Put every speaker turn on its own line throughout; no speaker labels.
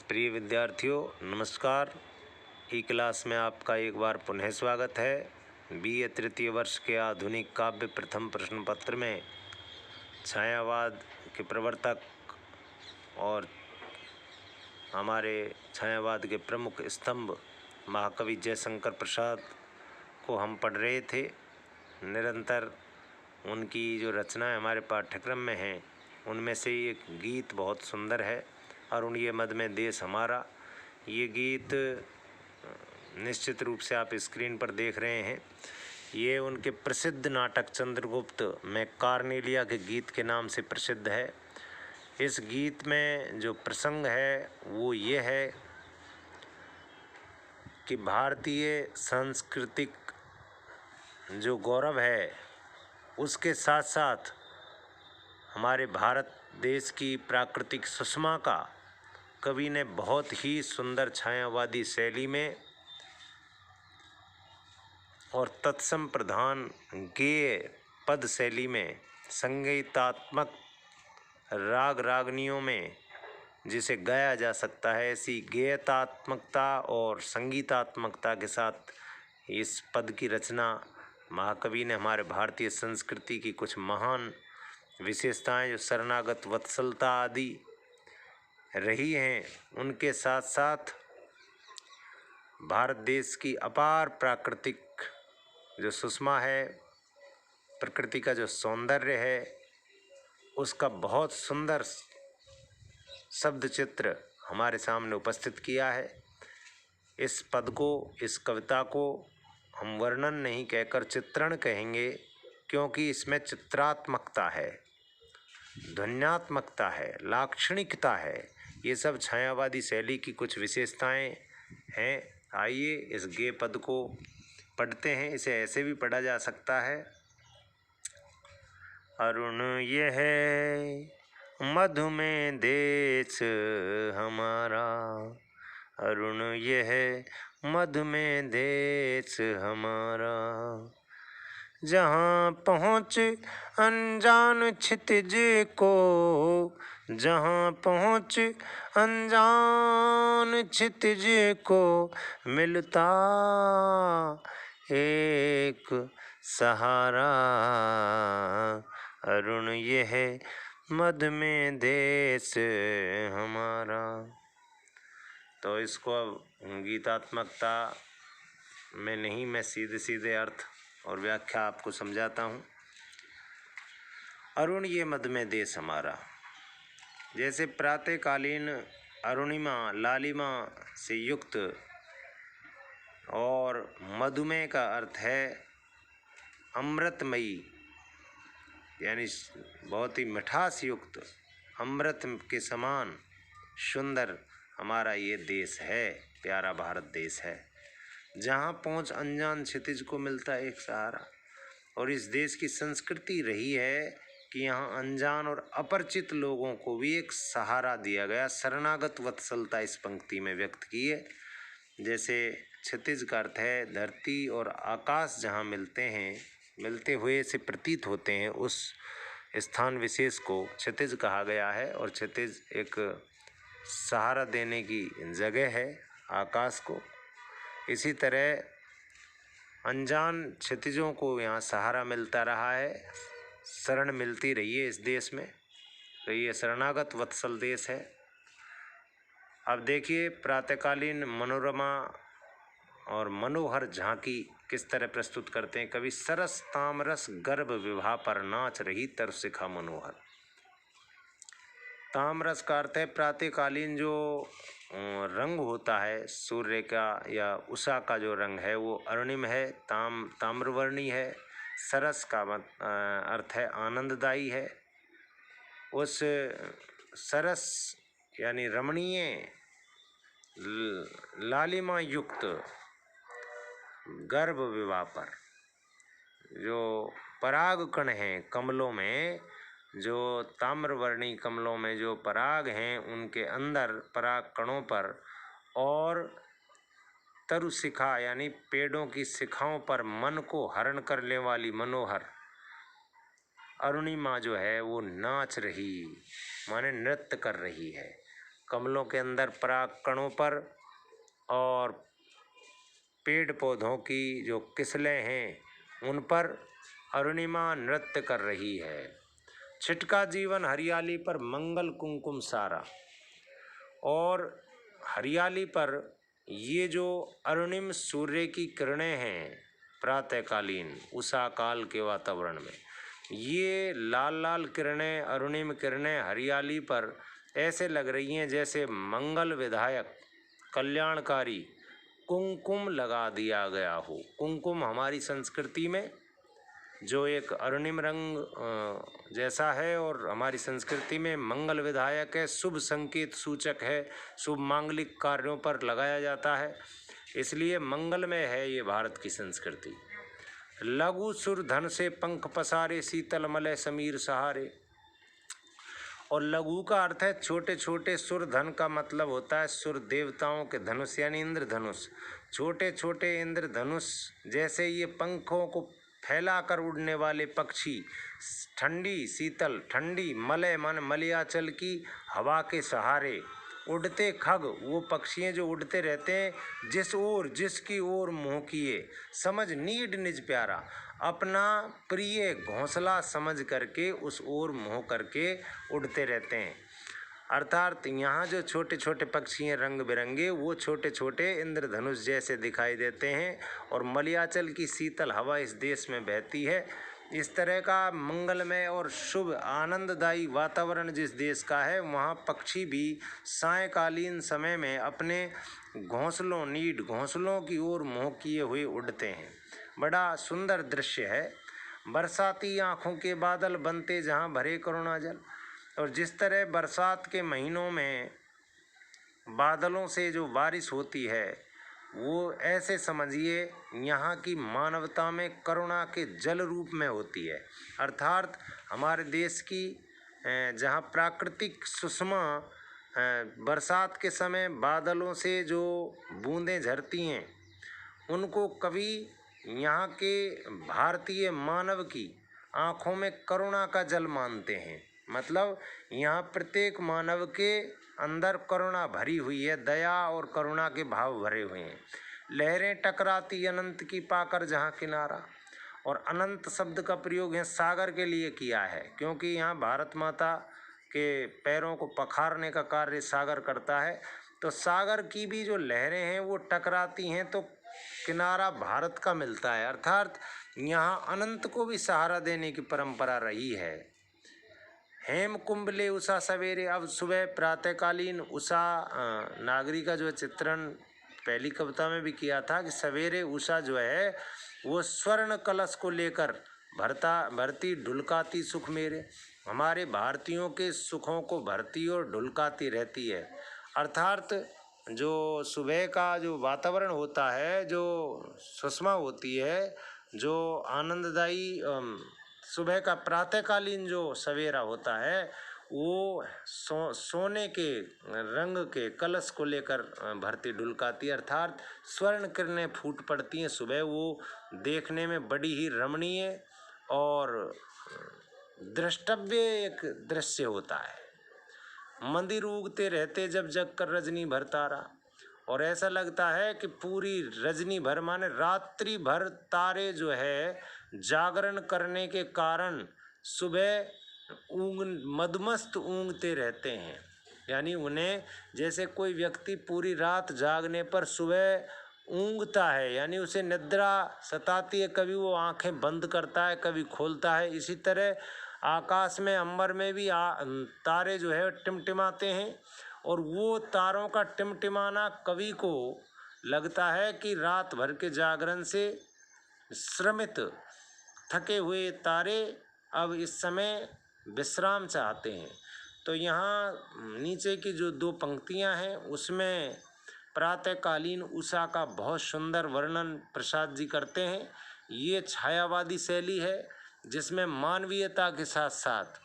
प्रिय विद्यार्थियों नमस्कार। ई क्लास में आपका एक बार पुनः स्वागत है। बीए तृतीय वर्ष के आधुनिक काव्य प्रथम प्रश्न पत्र में छायावाद के प्रवर्तक और हमारे छायावाद के प्रमुख स्तंभ महाकवि जयशंकर प्रसाद को हम पढ़ रहे थे। निरंतर उनकी जो रचनाएं हमारे पाठ्यक्रम में हैं उनमें से एक गीत बहुत सुंदर है, अरुण ये मद में देश हमारा। ये गीत निश्चित रूप से आप स्क्रीन पर देख रहे हैं। ये उनके प्रसिद्ध नाटक चंद्रगुप्त में कार्नेलिया के गीत के नाम से प्रसिद्ध है। इस गीत में जो प्रसंग है वो ये है कि भारतीय सांस्कृतिक जो गौरव है उसके साथ साथ हमारे भारत देश की प्राकृतिक सुषमा का कवि ने बहुत ही सुंदर छायावादी शैली में और तत्सम प्रधान गेय पद शैली में संगीतात्मक राग रागनियों में जिसे गाया जा सकता है, ऐसी गेयतात्मकता और संगीतात्मकता के साथ इस पद की रचना महाकवि ने हमारे भारतीय संस्कृति की कुछ महान विशेषताएं जो शरणागत वत्सलता आदि रही हैं उनके साथ साथ भारत देश की अपार प्राकृतिक जो सुषमा है, प्रकृति का जो सौंदर्य है, उसका बहुत सुंदर शब्द चित्र हमारे सामने उपस्थित किया है। इस पद को, इस कविता को हम वर्णन नहीं कहकर चित्रण कहेंगे, क्योंकि इसमें चित्रात्मकता है, ध्वन्यात्मकता है, लाक्षणिकता है। ये सब छायावादी शैली की कुछ विशेषताएं हैं। आइए इस गेय पद को पढ़ते हैं। इसे ऐसे भी पढ़ा जा सकता है। अरुण यह मधु में देश हमारा, अरुण यह मधु में देश हमारा, जहाँ पहुँच अनजान क्षितिज को, जहाँ पहुँच अनजान क्षितिज को मिलता एक सहारा, अरुण यह मध्य में देश हमारा। तो इसको अब गीतात्मकता में नहीं, मैं सीधे सीधे अर्थ और व्याख्या आपको समझाता हूँ। अरुण ये मध्य में देश हमारा, जैसे प्रातःकालीन अरुणिमा लालिमा से युक्त, और मधुमेह का अर्थ है अमृतमयी, यानी बहुत ही मिठास युक्त, अमृत के समान सुंदर हमारा ये देश है, प्यारा भारत देश है। जहाँ पहुँच अनजान क्षितिज को मिलता है एक सहारा। और इस देश की संस्कृति रही है कि यहाँ अनजान और अपरिचित लोगों को भी एक सहारा दिया गया। शरणागत वत्सलता इस पंक्ति में व्यक्त की है। जैसे क्षितिज का अर्थ है धरती और आकाश जहाँ मिलते हैं, मिलते हुए से प्रतीत होते हैं, उस स्थान विशेष को क्षितिज कहा गया है। और क्षितिज एक सहारा देने की जगह है आकाश को। इसी तरह अनजान क्षितिजों को यहाँ सहारा मिलता रहा है, शरण मिलती रही है इस देश में। तो ये शरणागत वत्सल देश है। अब देखिए प्रातःकालीन मनोरमा और मनोहर झांकी किस तरह प्रस्तुत करते हैं कवि। सरस तामरस गर्भ विवाह पर नाच रही तरसिखा मनोहर। तामरस का अर्थ है प्रातःकालीन जो रंग होता है सूर्य का या उषा का जो रंग है वो अरुणिम है, ताम्रवर्णी है। सरस का अर्थ है आनंददायी है। उस सरस यानी रमणीय लालिमा युक्त गर्भ विवाह पर जो पराग कण हैं कमलों में, जो ताम्रवर्णी कमलों में जो पराग हैं उनके अंदर पराग कणों पर, और तरु शिखा यानी पेड़ों की शिखाओं पर मन को हरण कर ले वाली मनोहर अरुणिमा जो है वो नाच रही, माने नृत्य कर रही है। कमलों के अंदर पराग कणों पर और पेड़ पौधों की जो किस्लें हैं उन पर अरुणिमा नृत्य कर रही है। छिटका जीवन हरियाली पर मंगल कुमकुम सारा। और हरियाली पर ये जो अरुणिम सूर्य की किरणें हैं प्रातःकालीन उषा काल के वातावरण में, ये लाल लाल किरणें, अरुणिम किरणें हरियाली पर ऐसे लग रही हैं जैसे मंगल विधायक कल्याणकारी कुमकुम लगा दिया गया हो। कुमकुम हमारी संस्कृति में जो एक अरुणिम रंग जैसा है और हमारी संस्कृति में मंगल विधायक है, शुभ संकेत सूचक है, शुभ मांगलिक कार्यों पर लगाया जाता है, इसलिए मंगलमय है ये भारत की संस्कृति। लघु सुर धन से पंख पसारे शीतल मलय समीर सहारे। और लघु का अर्थ है छोटे छोटे, सुर धन का मतलब होता है सुर देवताओं के धनुष यानी इंद्रधनुष। छोटे छोटे इंद्रधनुष जैसे ये पंखों को फैलाकर उड़ने वाले पक्षी, ठंडी शीतल ठंडी मलय मन मलयाचल की हवा के सहारे उड़ते खग, वो पक्षी जो उड़ते रहते हैं जिस ओर जिसकी ओर मुँह किए, समझ नीड निज प्यारा, अपना प्रिय घोंसला समझ करके उस ओर मुँह करके उड़ते रहते हैं। अर्थात यहाँ जो छोटे छोटे पक्षी हैं रंग बिरंगे, वो छोटे छोटे इंद्रधनुष जैसे दिखाई देते हैं और मलयाचल की शीतल हवा इस देश में बहती है। इस तरह का मंगलमय और शुभ आनंददायी वातावरण जिस देश का है, वहाँ पक्षी भी सायंकालीन समय में अपने घोंसलों नीड घोंसलों की ओर मुँह किए हुए उड़ते हैं। बड़ा सुंदर दृश्य है। बरसाती आँखों के बादल बनते जहाँ भरे करुणा जल। और जिस तरह बरसात के महीनों में बादलों से जो बारिश होती है, वो ऐसे समझिए यहाँ की मानवता में करुणा के जल रूप में होती है। अर्थात हमारे देश की जहाँ प्राकृतिक सुषमा बरसात के समय बादलों से जो बूंदें झरती हैं, उनको कभी यहाँ के भारतीय मानव की आँखों में करुणा का जल मानते हैं। मतलब यहाँ प्रत्येक मानव के अंदर करुणा भरी हुई है, दया और करुणा के भाव भरे हुए हैं। लहरें टकराती अनंत की पाकर जहाँ किनारा। और अनंत शब्द का प्रयोग यहाँ सागर के लिए किया है, क्योंकि यहाँ भारत माता के पैरों को पखारने का कार्य सागर करता है। तो सागर की भी जो लहरें हैं वो टकराती हैं तो किनारा भारत का मिलता है। अर्थात यहाँ अनंत को भी सहारा देने की परंपरा रही है। हेम कुंभले उषा सवेरे। अब सुबह प्रातःकालीन उषा नागरी का जो चित्रण पहली कविता में भी किया था कि सवेरे उषा जो है वो स्वर्ण कलश को लेकर भरती ढुलकाती सुख मेरे। हमारे भारतीयों के सुखों को भरती और ढुलकाती रहती है। अर्थात जो सुबह का जो वातावरण होता है, जो सुषमा होती है, जो आनंददायी सुबह का प्रातःकालीन जो सवेरा होता है, वो सोने के रंग के कलश को लेकर भरती ढुलकाती, अर्थात स्वर्ण किरणें फूट पड़ती हैं सुबह। वो देखने में बड़ी ही रमणीय और दृष्टव्य एक दृश्य होता है। मंदिर उगते रहते जब जग कर रजनी भर तारा। और ऐसा लगता है कि पूरी रजनी भर माने रात्रि भर तारे जो है जागरण करने के कारण सुबह मदमस्त ऊँगते रहते हैं। यानी उन्हें जैसे कोई व्यक्ति पूरी रात जागने पर सुबह ऊँगता है, यानी उसे निद्रा सताती है, कभी वो आंखें बंद करता है कभी खोलता है। इसी तरह आकाश में अंबर में भी तारे जो है टिमटिमाते हैं और वो तारों का टिमटिमाना कवि को लगता है कि रात भर के जागरण से श्रमित थके हुए तारे अब इस समय विश्राम चाहते हैं। तो यहाँ नीचे की जो दो पंक्तियाँ हैं उसमें प्रातःकालीन उषा का बहुत सुंदर वर्णन प्रसाद जी करते हैं। ये छायावादी शैली है जिसमें मानवीयता के साथ साथ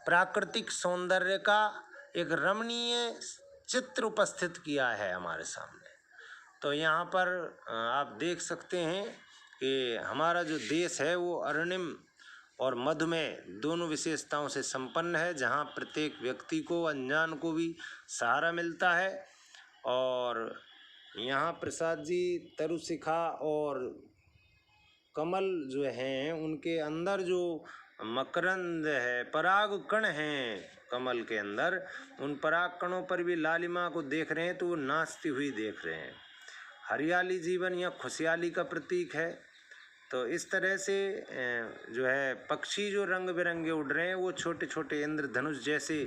प्राकृतिक सौंदर्य का एक रमणीय चित्र उपस्थित किया है हमारे सामने। तो यहाँ पर आप देख सकते हैं कि हमारा जो देश है वो अरुणिम और मधुमेह दोनों विशेषताओं से संपन्न है, जहाँ प्रत्येक व्यक्ति को, अनजान को भी सहारा मिलता है। और यहाँ प्रसाद जी तरुशिखा और कमल जो हैं उनके अंदर जो मकरंद है, पराग कण हैं कमल के अंदर, उन पराग कणों पर भी लालिमा को देख रहे हैं तो वो नाचती हुई देख रहे हैं। हरियाली जीवन या खुशहाली का प्रतीक है। तो इस तरह से जो है पक्षी जो रंग बिरंगे उड़ रहे हैं वो छोटे छोटे इंद्रधनुष जैसे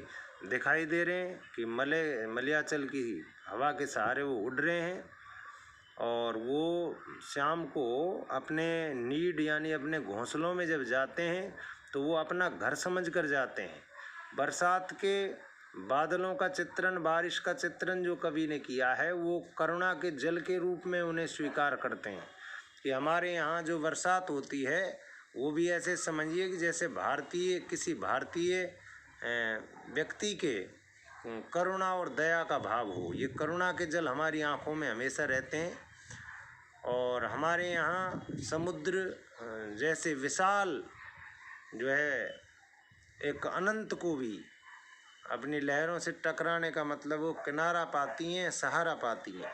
दिखाई दे रहे हैं कि मलयाचल की हवा के सहारे वो उड़ रहे हैं। और वो शाम को अपने नीड यानी अपने घोंसलों में जब जाते हैं तो वो अपना घर समझ कर जाते हैं। बरसात के बादलों का चित्रण, बारिश का चित्रण जो कवि ने किया है वो करुणा के जल के रूप में उन्हें स्वीकार करते हैं कि हमारे यहाँ जो बरसात होती है वो भी ऐसे समझिए कि जैसे किसी भारतीय व्यक्ति के करुणा और दया का भाव हो। ये करुणा के जल हमारी आँखों में हमेशा रहते हैं। और हमारे यहाँ समुद्र जैसे विशाल जो है एक अनंत को भी अपनी लहरों से टकराने का मतलब वो किनारा पाती हैं, सहारा पाती हैं।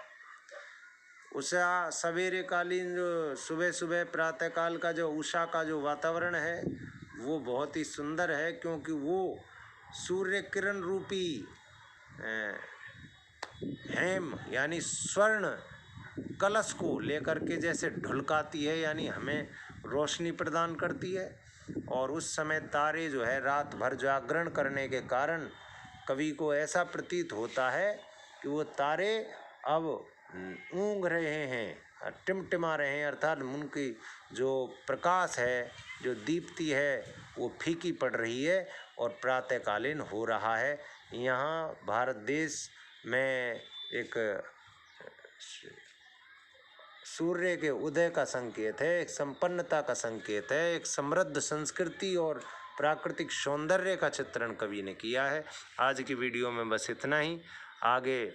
उषा सवेरे कालीन जो सुबह सुबह प्रातःकाल का जो उषा का जो वातावरण है वो बहुत ही सुंदर है, क्योंकि वो सूर्य किरण रूपी हेम यानी स्वर्ण कलश को लेकर के जैसे ढुलकाती है, यानी हमें रोशनी प्रदान करती है। और उस समय तारे जो है रात भर जागरण करने के कारण कवि को ऐसा प्रतीत होता है कि वो तारे अब ऊँघ रहे हैं, टिमटिमा रहे हैं, अर्थात उनकी जो प्रकाश है, जो दीप्ति है वो फीकी पड़ रही है और प्रातःकालीन हो रहा है। यहाँ भारत देश में एक सूर्य के उदय का संकेत है, एक संपन्नता का संकेत है, एक समृद्ध संस्कृति और प्राकृतिक सौंदर्य का चित्रण कवि ने किया है। आज की वीडियो में बस इतना ही। आगे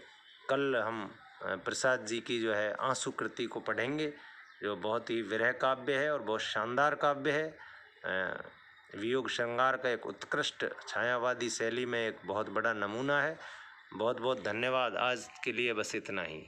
कल हम प्रसाद जी की जो है आंसू कृति को पढ़ेंगे, जो बहुत ही विरह काव्य है और बहुत शानदार काव्य है। वियोग श्रृंगार का एक उत्कृष्ट छायावादी शैली में एक बहुत बड़ा नमूना है। बहुत बहुत धन्यवाद। आज के लिए बस इतना ही।